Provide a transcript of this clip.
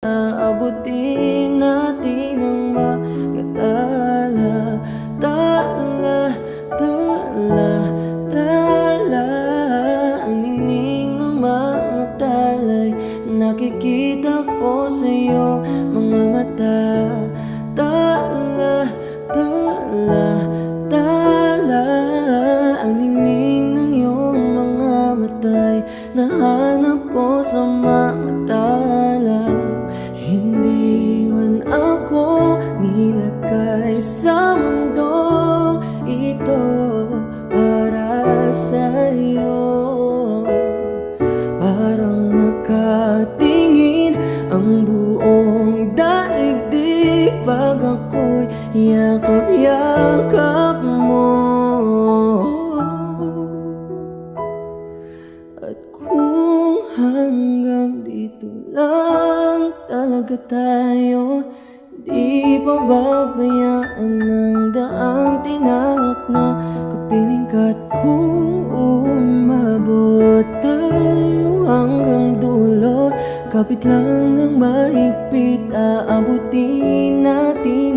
Aabutin natin ang mga tala ang ningning ng mga talay. Nakikita ko sa iyong mga mata. Tala ang ningning ng iyong mga matay. Nahanap ko sa mga tala. Hindi man ako nilagay sa mundong ito para sa'yo. Parang nakatingin ang buong daigdig pag ako'y yakap-yakap mo. At kung hanggang dito lang talaga tayo, di pababayaan ng daang tinahak na kapiling ka't kung umabot tayo hanggang dulo, kapit lang ng mahigpit, aabutin natin